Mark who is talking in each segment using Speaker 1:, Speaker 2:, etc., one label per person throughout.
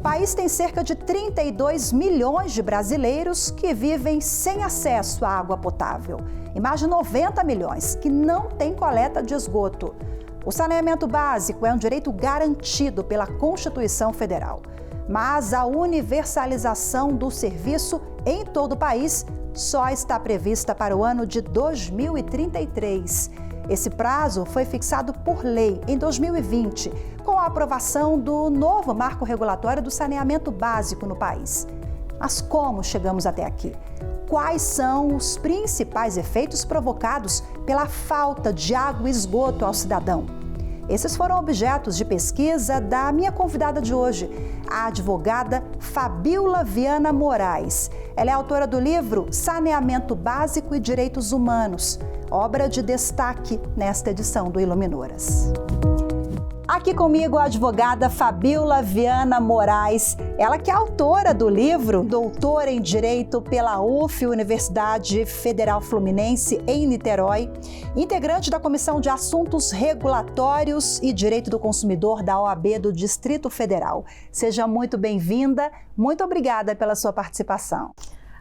Speaker 1: país tem cerca de 32 milhões de brasileiros que vivem sem acesso à água potável e mais de 90 milhões que não têm coleta de esgoto. O saneamento básico é um direito garantido pela Constituição Federal, mas a universalização do serviço em todo o país só está prevista para o ano de 2033. Esse prazo foi fixado por lei em 2020, com a aprovação do novo marco regulatório do saneamento básico no país. Mas como chegamos até aqui? Quais são os principais efeitos provocados pela falta de água e esgoto ao cidadão? Esses foram objetos de pesquisa da minha convidada de hoje, a advogada Fabíola Viana Moraes. Ela é autora do livro Saneamento Básico e Direitos Humanos, obra de destaque nesta edição do Iluminoras. Aqui comigo a advogada Fabíola Viana Moraes, ela que é autora do livro, doutora em Direito pela UF, Universidade Federal Fluminense, em Niterói, integrante da Comissão de Assuntos Regulatórios e Direito do Consumidor da OAB do Distrito Federal. Seja muito bem-vinda, muito obrigada pela sua participação.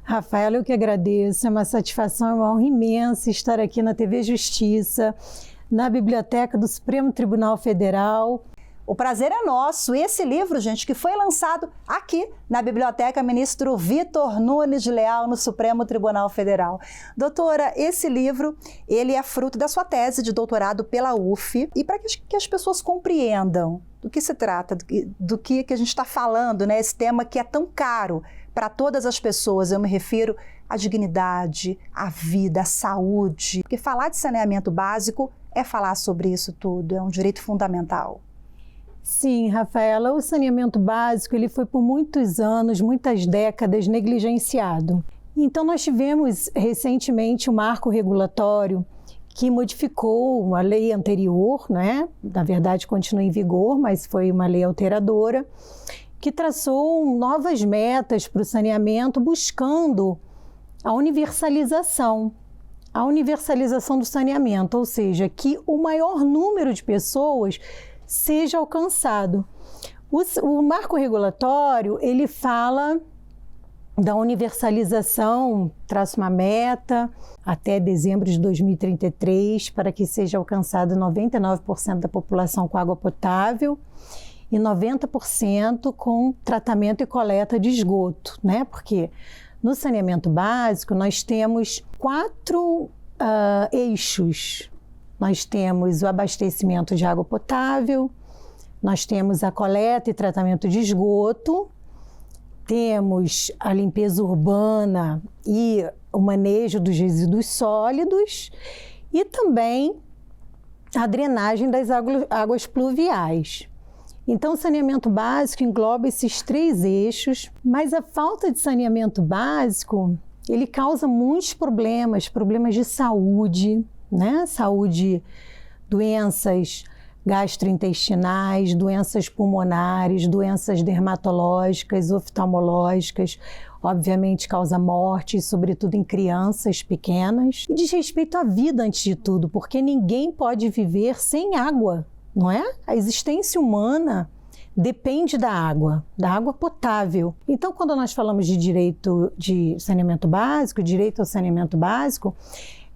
Speaker 2: Rafaela, eu que agradeço, é uma satisfação, é uma honra imensa estar aqui na TV Justiça, na Biblioteca do Supremo Tribunal Federal.
Speaker 1: O prazer é nosso. E esse livro, gente, que foi lançado aqui na Biblioteca Ministro Vitor Nunes de Leal, no Supremo Tribunal Federal. Doutora, esse livro, ele é fruto da sua tese de doutorado pela UF. E para que as pessoas compreendam do que se trata, do que a gente está falando, né? Esse tema que é tão caro para todas as pessoas, eu me refiro à dignidade, à vida, à saúde. Porque falar de saneamento básico é falar sobre isso tudo, é um direito fundamental.
Speaker 2: Sim, Rafaela, o saneamento básico ele foi por muitos anos, muitas décadas negligenciado. Então nós tivemos recentemente um marco regulatório que modificou a lei anterior, né? Na verdade continua em vigor, mas foi uma lei alteradora, que traçou novas metas para o saneamento, buscando a universalização do saneamento, ou seja, que o maior número de pessoas seja alcançado. O marco regulatório, ele fala da universalização, traça uma meta até dezembro de 2033 para que seja alcançado 99% da população com água potável e 90% com tratamento e coleta de esgoto, né? Porque no saneamento básico nós temos 4 eixos. Nós temos o abastecimento de água potável, nós temos a coleta e tratamento de esgoto, temos a limpeza urbana e o manejo dos resíduos sólidos e também a drenagem das águas pluviais. Então, o saneamento básico engloba esses 3 eixos, mas a falta de saneamento básico, ele causa muitos problemas de saúde, né? Saúde, doenças gastrointestinais, doenças pulmonares, doenças dermatológicas, oftalmológicas, obviamente causa morte, sobretudo em crianças pequenas. E diz respeito à vida antes de tudo, porque ninguém pode viver sem água, não é? A existência humana depende da água potável. Então, quando nós falamos de direito de saneamento básico, direito ao saneamento básico,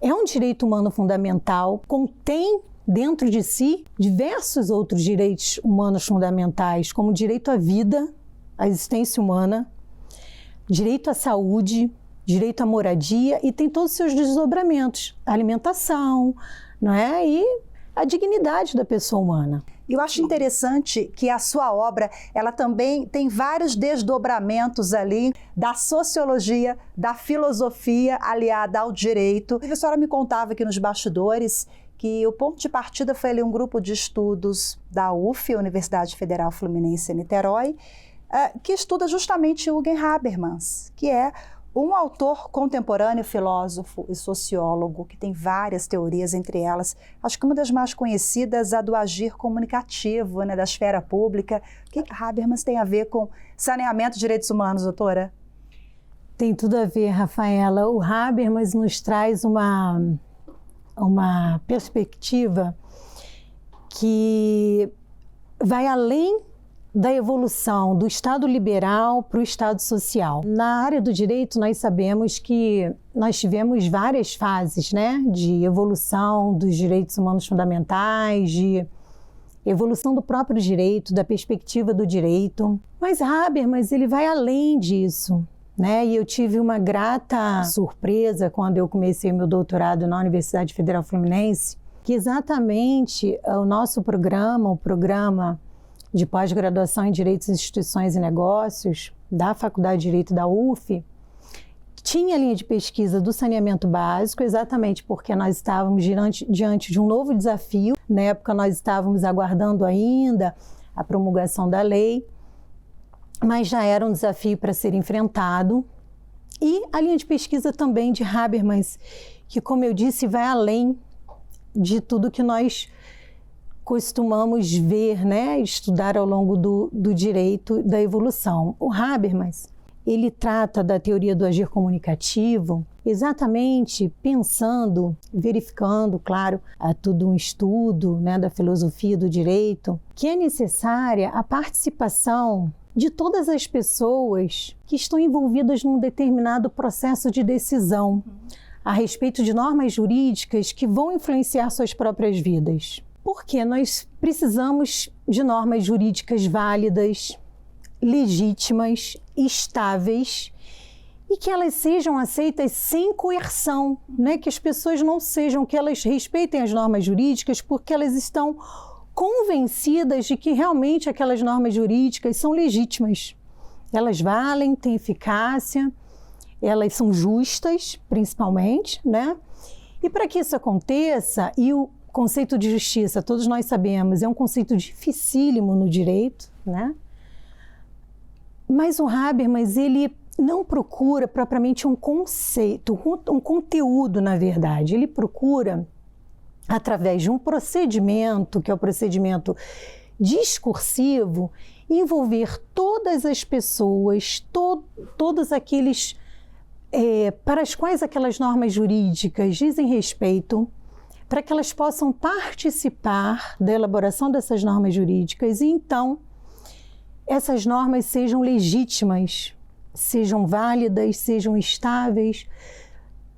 Speaker 2: é um direito humano fundamental, contém dentro de si diversos outros direitos humanos fundamentais, como direito à vida, à existência humana, direito à saúde, direito à moradia e tem todos os seus desdobramentos, a alimentação, não é? E a dignidade da pessoa humana.
Speaker 1: Eu acho interessante que a sua obra, ela também tem vários desdobramentos ali da sociologia, da filosofia aliada ao direito. E a senhora me contava aqui nos bastidores que o ponto de partida foi ali um grupo de estudos da UF, Universidade Federal Fluminense em Niterói, que estuda justamente Jürgen Habermas, que é um autor contemporâneo, filósofo e sociólogo, que tem várias teorias, entre elas, acho que uma das mais conhecidas, a do agir comunicativo, né, da esfera pública. O que Habermas tem a ver com saneamento de direitos humanos, doutora?
Speaker 2: Tem tudo a ver, Rafaela. O Habermas nos traz uma perspectiva que vai além da evolução do Estado liberal para o Estado social. Na área do direito, nós sabemos que nós tivemos várias fases, né, de evolução dos direitos humanos fundamentais, de evolução do próprio direito, da perspectiva do direito. Mas Habermas, ele vai além disso, né? E eu tive uma grata surpresa quando eu comecei meu doutorado na Universidade Federal Fluminense, que exatamente o nosso programa, o programa de pós-graduação em Direitos, Instituições e Negócios da Faculdade de Direito da UF, tinha a linha de pesquisa do saneamento básico, exatamente porque nós estávamos diante de um novo desafio. Na época, nós estávamos aguardando ainda a promulgação da lei, mas já era um desafio para ser enfrentado. E a linha de pesquisa também de Habermas, que, como eu disse, vai além de tudo que nós costumamos ver, né, estudar ao longo do direito da evolução. O Habermas, ele trata da teoria do agir comunicativo exatamente pensando, verificando, claro, há todo um estudo, né, da filosofia do direito, que é necessária a participação de todas as pessoas que estão envolvidas num determinado processo de decisão a respeito de normas jurídicas que vão influenciar suas próprias vidas. Porque nós precisamos de normas jurídicas válidas, legítimas, estáveis e que elas sejam aceitas sem coerção, né? Que as pessoas não sejam, que elas respeitem as normas jurídicas porque elas estão convencidas de que realmente aquelas normas jurídicas são legítimas. Elas valem, têm eficácia, elas são justas, principalmente, né? E para que isso aconteça, e o conceito de justiça, todos nós sabemos, é um conceito dificílimo no direito, né? Mas o Habermas, ele não procura propriamente um conceito, um conteúdo, na verdade. Ele procura, através de um procedimento, que é o procedimento discursivo, envolver todas as pessoas, todos aqueles para as quais aquelas normas jurídicas dizem respeito, para que elas possam participar da elaboração dessas normas jurídicas e então essas normas sejam legítimas, sejam válidas, sejam estáveis,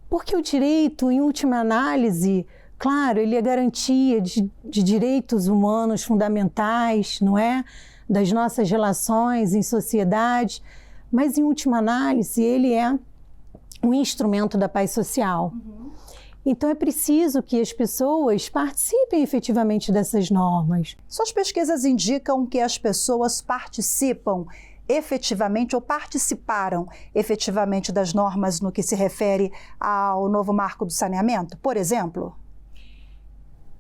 Speaker 2: porque o direito, em última análise, claro, ele é garantia de direitos humanos fundamentais, não é? Das nossas relações em sociedade, mas em última análise ele é um instrumento da paz social. Então é preciso que as pessoas participem efetivamente dessas normas.
Speaker 1: Suas pesquisas indicam que as pessoas participam efetivamente ou participaram efetivamente das normas no que se refere ao novo marco do saneamento, por exemplo?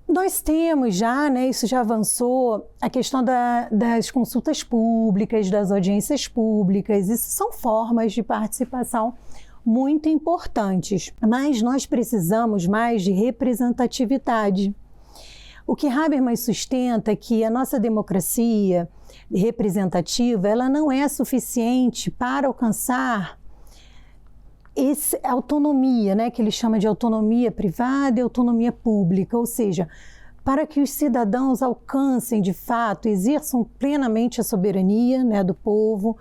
Speaker 2: Nós temos já, né, isso já avançou, a questão das consultas públicas, das audiências públicas, isso são formas de participação muito importantes, mas nós precisamos mais de representatividade. O que Habermas sustenta é que a nossa democracia representativa, ela não é suficiente para alcançar essa autonomia, né, que ele chama de autonomia privada e autonomia pública, ou seja, para que os cidadãos alcancem de fato, exerçam plenamente a soberania, né, do povo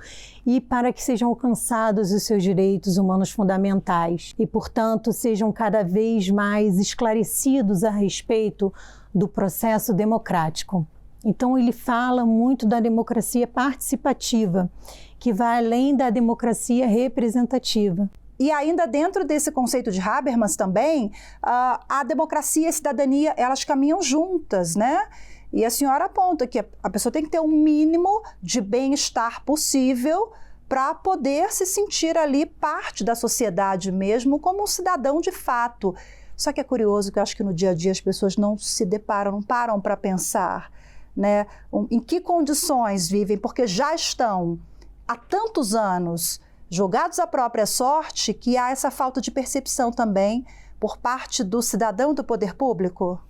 Speaker 2: e para que sejam alcançados os seus direitos humanos fundamentais e, portanto, sejam cada vez mais esclarecidos a respeito do processo democrático. Então, ele fala muito da democracia participativa, que vai além da democracia representativa.
Speaker 1: E ainda dentro desse conceito de Habermas também, a democracia e a cidadania, elas caminham juntas, né? E a senhora aponta que a pessoa tem que ter um mínimo de bem-estar possível para poder se sentir ali parte da sociedade mesmo, como um cidadão de fato. Só que é curioso que eu acho que no dia a dia as pessoas não se deparam, não param para pensar, né? Em que condições vivem, porque já estão há tantos anos jogados à própria sorte, que há essa falta de percepção também por parte do cidadão do poder público?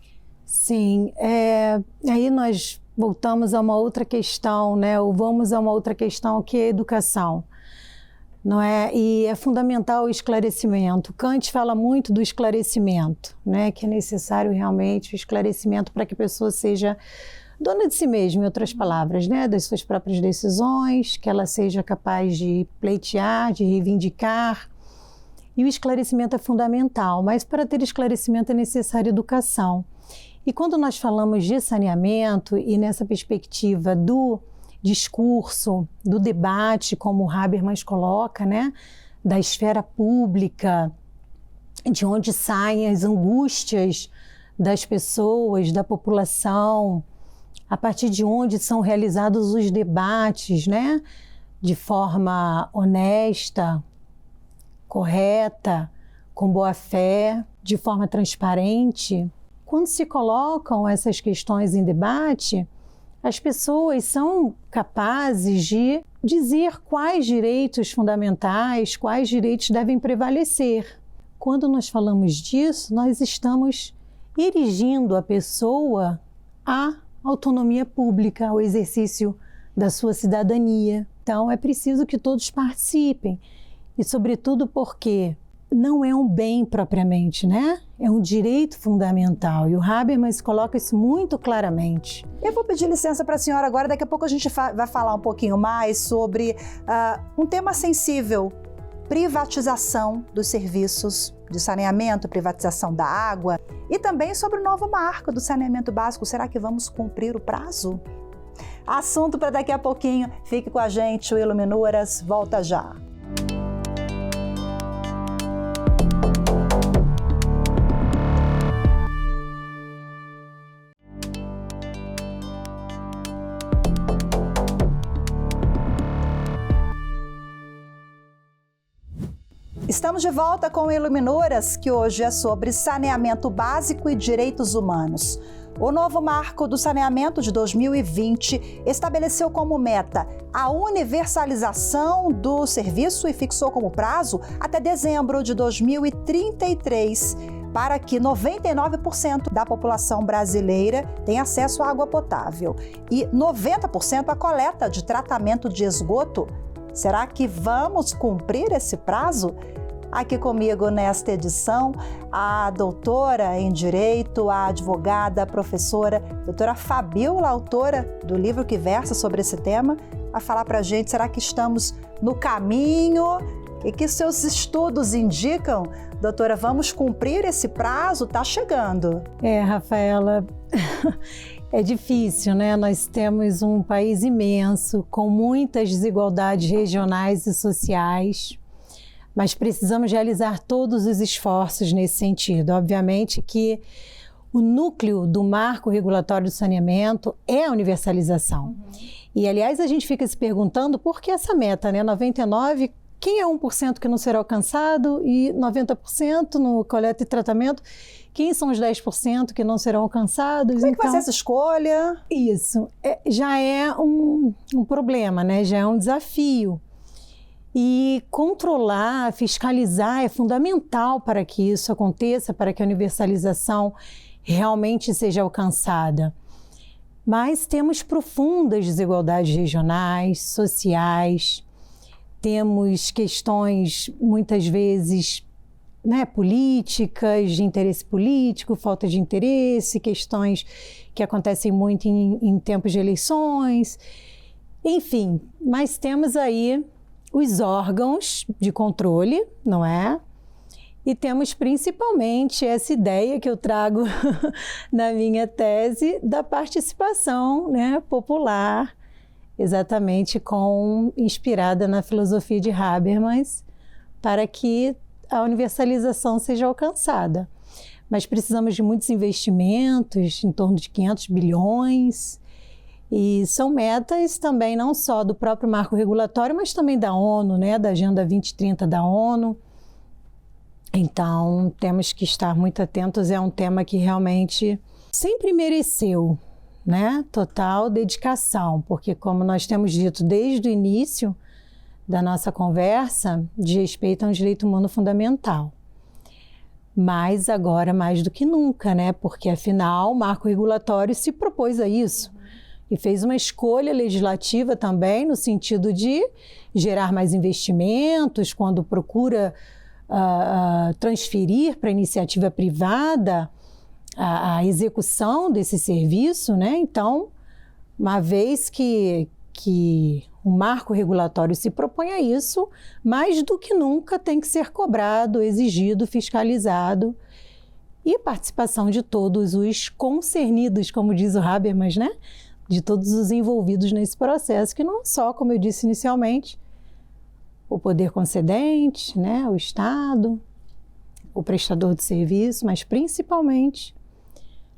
Speaker 2: Sim, aí nós voltamos a uma outra questão, né? Ou vamos a uma outra questão que é a educação, não é? E é fundamental o esclarecimento. Kant fala muito do esclarecimento, né? Que é necessário realmente o esclarecimento para que a pessoa seja dona de si mesma, em outras palavras, né? Das suas próprias decisões, que ela seja capaz de pleitear, de reivindicar. E o esclarecimento é fundamental, mas para ter esclarecimento é necessária educação. E quando nós falamos de saneamento e nessa perspectiva do discurso, do debate, como o Habermas coloca, né? Da esfera pública, de onde saem as angústias das pessoas, da população, a partir de onde são realizados os debates, né? De forma honesta, correta, com boa fé, de forma transparente. Quando se colocam essas questões em debate, as pessoas são capazes de dizer quais direitos fundamentais, quais direitos devem prevalecer. Quando nós falamos disso, nós estamos erigindo a pessoa à autonomia pública, ao exercício da sua cidadania. Então, é preciso que todos participem. E, sobretudo, porque não é um bem propriamente, né? É um direito fundamental. E o Habermas coloca isso muito claramente.
Speaker 1: Eu vou pedir licença para a senhora agora. Daqui a pouco a gente vai falar um pouquinho mais sobre um tema sensível. Privatização dos serviços de saneamento, privatização da água e também sobre o novo marco do saneamento básico. Será que vamos cumprir o prazo? Assunto para daqui a pouquinho. Fique com a gente, o Iluminuras volta já. Estamos de volta com o Iluminuras, que hoje é sobre saneamento básico e direitos humanos. O novo marco do saneamento de 2020 estabeleceu como meta a universalização do serviço e fixou como prazo até dezembro de 2033, para que 99% da população brasileira tenha acesso à água potável e 90% à coleta de tratamento de esgoto. Será que vamos cumprir esse prazo? Aqui comigo nesta edição, a doutora em Direito, a advogada, a professora, doutora Fabíola, autora do livro que versa sobre esse tema, a falar para a gente, será que estamos no caminho? E que seus estudos indicam, doutora, vamos cumprir esse prazo? Está chegando.
Speaker 2: Rafaela, é difícil, né? Nós temos um país imenso, com muitas desigualdades regionais e sociais, mas precisamos realizar todos os esforços nesse sentido. Obviamente que o núcleo do marco regulatório do saneamento é a universalização. E, aliás, a gente fica se perguntando por que essa meta, né? 99%, quem é 1% que não será alcançado e 90% no coleta e tratamento? Quem são os 10% que não serão alcançados?
Speaker 1: Como é que vai ser essa escolha?
Speaker 2: Isso já é um problema, né? Já é um desafio. E controlar, fiscalizar é fundamental para que isso aconteça, para que a universalização realmente seja alcançada. Mas temos profundas desigualdades regionais, sociais, temos questões muitas vezes, né, políticas, de interesse político, falta de interesse, questões que acontecem muito em tempos de eleições, enfim, mas temos aí os órgãos de controle, não é? E temos principalmente essa ideia que eu trago na minha tese da participação, né, popular, exatamente inspirada na filosofia de Habermas, para que a universalização seja alcançada. Mas precisamos de muitos investimentos, em torno de 500 bilhões, e são metas também não só do próprio marco regulatório, mas também da ONU, né, da Agenda 2030 da ONU. Então, temos que estar muito atentos, é um tema que realmente sempre mereceu, né, total dedicação, porque como nós temos dito desde o início da nossa conversa, de respeito a um direito humano fundamental. Mas agora mais do que nunca, né, porque afinal o marco regulatório se propôs a isso. E fez uma escolha legislativa também no sentido de gerar mais investimentos, quando procura transferir para a iniciativa privada a execução desse serviço, né? Então, uma vez que o marco regulatório se propõe a isso, mais do que nunca tem que ser cobrado, exigido, fiscalizado, e a participação de todos os concernidos, como diz o Habermas, né? De todos os envolvidos nesse processo, que não só, como eu disse inicialmente, o poder concedente, né? O Estado, o prestador de serviço, mas principalmente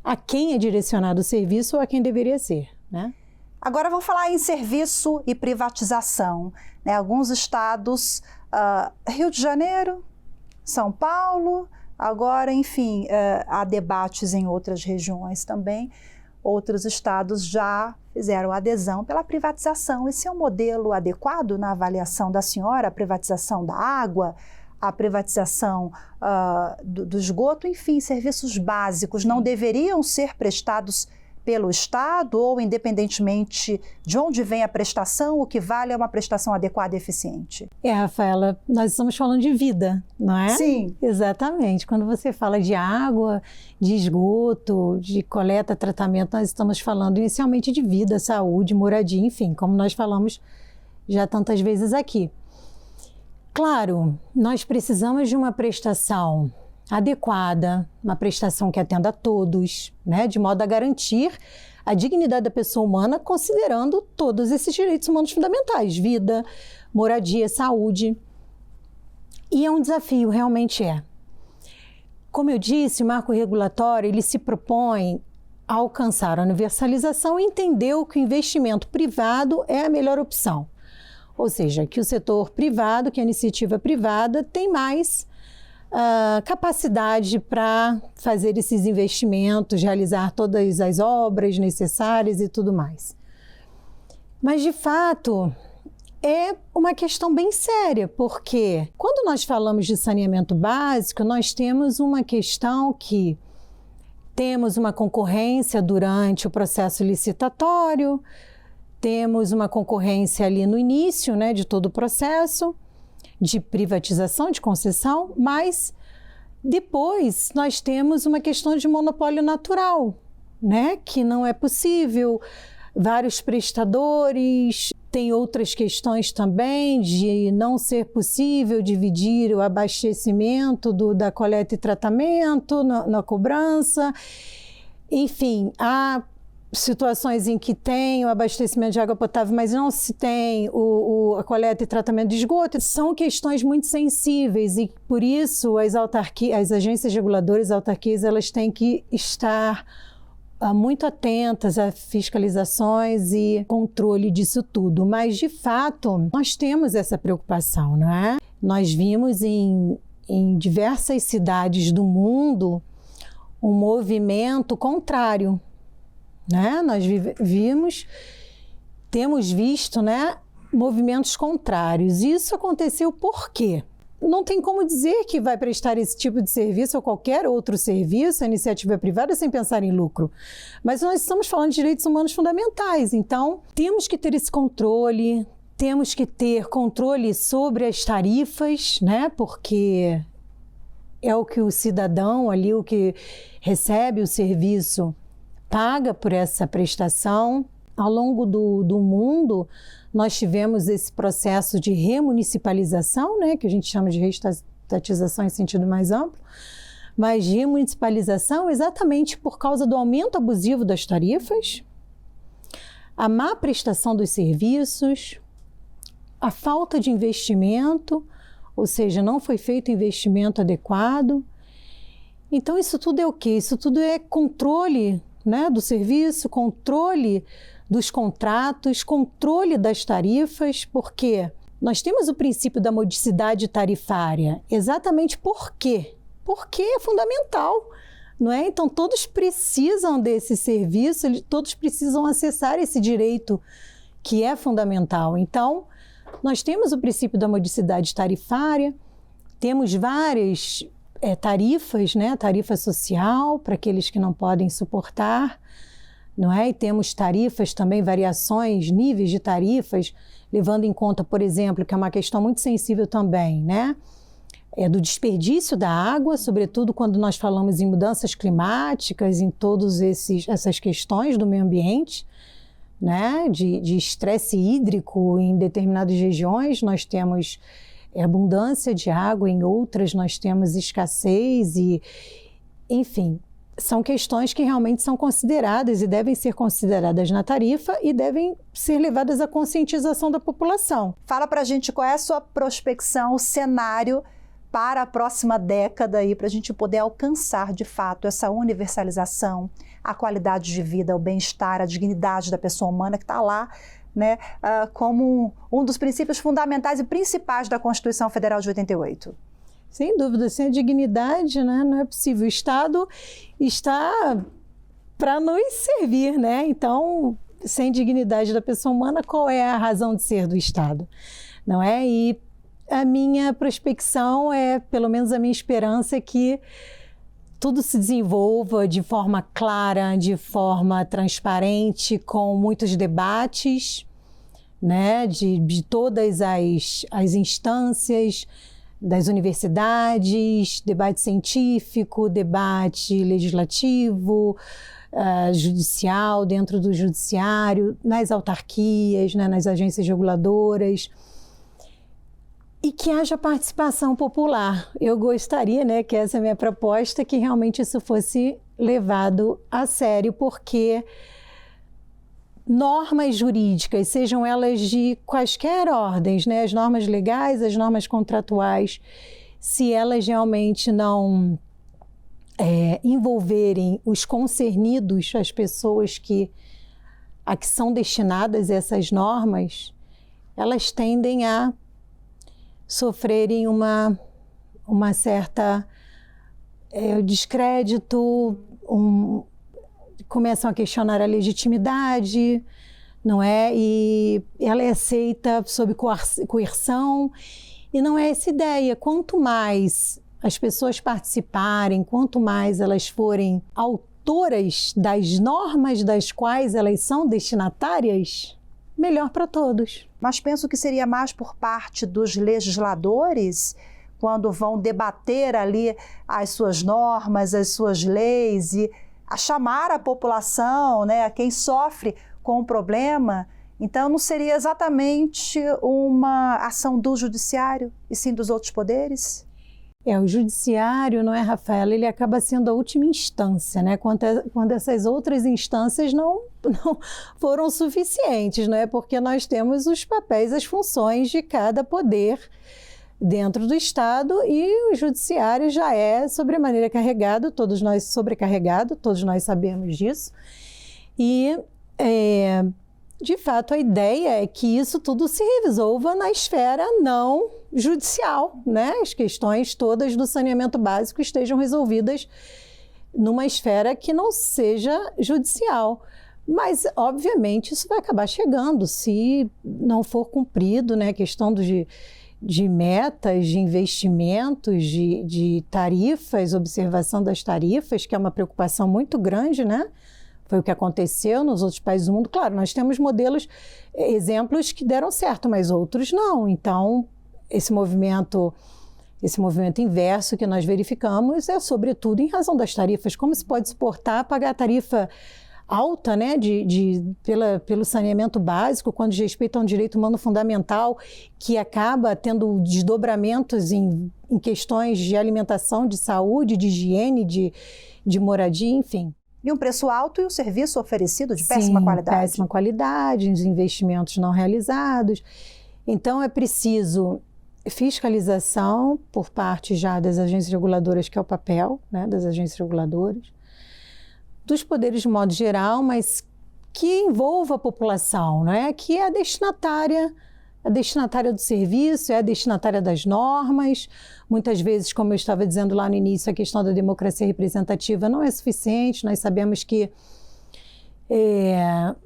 Speaker 2: a quem é direcionado o serviço ou a quem deveria ser, né?
Speaker 1: Agora vamos falar em serviço e privatização, né? Alguns estados, Rio de Janeiro, São Paulo, agora, enfim, há debates em outras regiões também. Outros estados já fizeram adesão pela privatização. Esse é um modelo adequado na avaliação da senhora? A privatização da água, a privatização do esgoto, enfim, serviços básicos não deveriam ser prestados pelo Estado ou, independentemente de onde vem a prestação, o que vale é uma prestação adequada e eficiente?
Speaker 2: Rafaela, nós estamos falando de vida, não é?
Speaker 1: Sim.
Speaker 2: Exatamente. Quando você fala de água, de esgoto, de coleta, tratamento, nós estamos falando inicialmente de vida, saúde, moradia, enfim, como nós falamos já tantas vezes aqui. Claro, nós precisamos de uma prestação adequada, uma prestação que atenda a todos, né, de modo a garantir a dignidade da pessoa humana, considerando todos esses direitos humanos fundamentais, vida, moradia, saúde. E é um desafio, realmente é. Como eu disse, o marco regulatório, ele se propõe a alcançar a universalização e entendeu que o investimento privado é a melhor opção. Ou seja, que o setor privado, que a iniciativa privada tem mais capacidade para fazer esses investimentos, realizar todas as obras necessárias e tudo mais. Mas, de fato, é uma questão bem séria, porque quando nós falamos de saneamento básico, nós temos uma questão que temos uma concorrência durante o processo licitatório, temos uma concorrência ali no início, né, de todo o processo de privatização, de concessão, mas depois nós temos uma questão de monopólio natural, né? Que não é possível, vários prestadores, tem outras questões também de não ser possível dividir o abastecimento da coleta e tratamento na cobrança, enfim, há situações em que tem o abastecimento de água potável, mas não se tem a coleta e tratamento de esgoto. São questões muito sensíveis e, por isso, as agências reguladoras, as autarquias, elas têm que estar muito atentas a fiscalizações e controle disso tudo. Mas, de fato, nós temos essa preocupação, não é? Nós vimos em diversas cidades do mundo um movimento contrário, né? Nós temos visto, né, movimentos contrários. Isso aconteceu por quê? Não tem como dizer que vai prestar esse tipo de serviço ou qualquer outro serviço, a iniciativa privada, sem pensar em lucro. Mas nós estamos falando de direitos humanos fundamentais, então temos que ter esse controle, temos que ter controle sobre as tarifas, né? Porque é o que o cidadão ali, o que recebe o serviço, paga por essa prestação. Ao longo do mundo, nós tivemos esse processo de remunicipalização, né, que a gente chama de reestatização em sentido mais amplo, mas remunicipalização exatamente por causa do aumento abusivo das tarifas, a má prestação dos serviços, a falta de investimento, ou seja, não foi feito investimento adequado. Então, isso tudo é o quê? Isso tudo é controle, né, do serviço, controle dos contratos, controle das tarifas, porque nós temos o princípio da modicidade tarifária. Exatamente por quê? Porque é fundamental, não é? Então, todos precisam desse serviço, todos precisam acessar esse direito que é fundamental. Então, nós temos o princípio da modicidade tarifária, temos várias tarifas, né? Tarifa social para aqueles que não podem suportar, não é? E temos tarifas também, variações, níveis de tarifas, levando em conta, por exemplo, que é uma questão muito sensível também, né? Do desperdício da água, sobretudo quando nós falamos em mudanças climáticas, em todas essas questões do meio ambiente, né, de estresse hídrico em determinadas regiões, nós temos abundância de água, em outras nós temos escassez e, enfim, são questões que realmente são consideradas e devem ser consideradas na tarifa e devem ser levadas à conscientização da população.
Speaker 1: Fala pra gente qual é a sua prospecção, o cenário para a próxima década aí, para a gente poder alcançar de fato essa universalização, a qualidade de vida, o bem-estar, a dignidade da pessoa humana que está lá, né, como um dos princípios fundamentais e principais da Constituição Federal de 88.
Speaker 2: Sem dúvida, sem a dignidade, né, não é possível. O Estado está para nos servir, né? Então, sem dignidade da pessoa humana, qual é a razão de ser do Estado? Não é? E a minha prospecção pelo menos a minha esperança é que tudo se desenvolva de forma clara, de forma transparente, com muitos debates, né, de todas as instâncias, das universidades, debate científico, debate legislativo, judicial, dentro do judiciário, nas autarquias, né, nas agências reguladoras, e que haja participação popular. Eu gostaria, né, que essa é a minha proposta, que realmente isso fosse levado a sério, porque normas jurídicas, sejam elas de quaisquer ordens, né, as normas legais, as normas contratuais, se elas realmente não envolverem os concernidos, as pessoas a que são destinadas essas normas, elas tendem a sofrerem uma certa descrédito, começam a questionar a legitimidade, não é? E ela é aceita sob coerção, e não é essa ideia. Quanto mais as pessoas participarem, quanto mais elas forem autoras das normas das quais elas são destinatárias, melhor para todos.
Speaker 1: Mas penso que seria mais por parte dos legisladores, quando vão debater ali as suas normas, as suas leis, e a chamar a população, né, a quem sofre com o problema. Então, não seria exatamente uma ação do judiciário, e sim dos outros poderes?
Speaker 2: O judiciário, não é, Rafaela? Ele acaba sendo a última instância, né? Quando essas outras instâncias não foram suficientes, não é? Porque nós temos os papéis, as funções de cada poder dentro do Estado, e o judiciário já é sobremaneira carregado, todos nós sabemos disso. E, de fato, a ideia é que isso tudo se resolva na esfera não judicial, né? As questões todas do saneamento básico estejam resolvidas numa esfera que não seja judicial. Mas, obviamente, isso vai acabar chegando se não for cumprido, né? A questão de metas, de investimentos, de tarifas, observação das tarifas, que é uma preocupação muito grande, né? Foi o que aconteceu nos outros países do mundo. Claro, nós temos exemplos que deram certo, mas outros não. Então, esse movimento inverso que nós verificamos é, sobretudo, em razão das tarifas. Como se pode suportar pagar a tarifa alta, né, pelo saneamento básico, quando diz respeito a um direito humano fundamental, que acaba tendo desdobramentos em questões de alimentação, de saúde, de higiene, de moradia, enfim.
Speaker 1: E um preço alto e o serviço oferecido de péssima qualidade.
Speaker 2: Péssima qualidade, os investimentos não realizados. Então, é preciso fiscalização por parte já das agências reguladoras, que é o papel, né, das agências reguladoras, dos poderes de modo geral, mas que envolva a população, né, que é a destinatária do serviço, é a destinatária das normas. Muitas vezes, como eu estava dizendo lá no início, a questão da democracia representativa não é suficiente. Nós sabemos que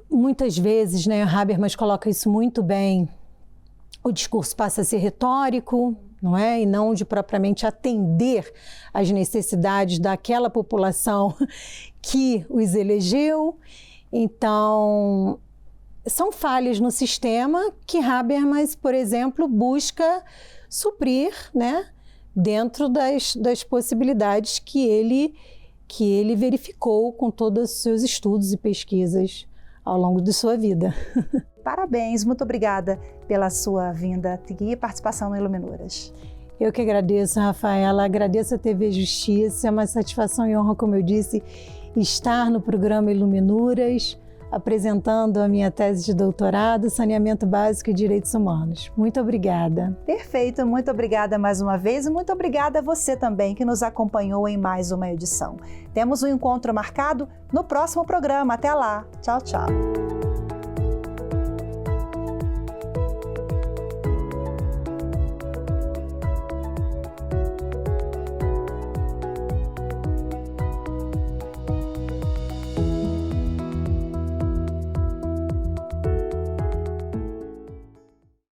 Speaker 2: muitas vezes, né, Habermas coloca isso muito bem, o discurso passa a ser retórico, não é? E não de propriamente atender às necessidades daquela população que os elegeu. Então, são falhas no sistema que Habermas, por exemplo, busca suprir, né, dentro das possibilidades que ele verificou com todos os seus estudos e pesquisas ao longo de sua vida.
Speaker 1: Parabéns, muito obrigada pela sua vinda aqui e participação no Iluminuras.
Speaker 2: Eu que agradeço, Rafaela, agradeço a TV Justiça, é uma satisfação e honra, como eu disse, estar no programa Iluminuras, apresentando a minha tese de doutorado, Saneamento Básico e Direitos Humanos. Muito obrigada.
Speaker 1: Perfeito, muito obrigada mais uma vez e muito obrigada a você também que nos acompanhou em mais uma edição. Temos um encontro marcado no próximo programa. Até lá. Tchau, tchau.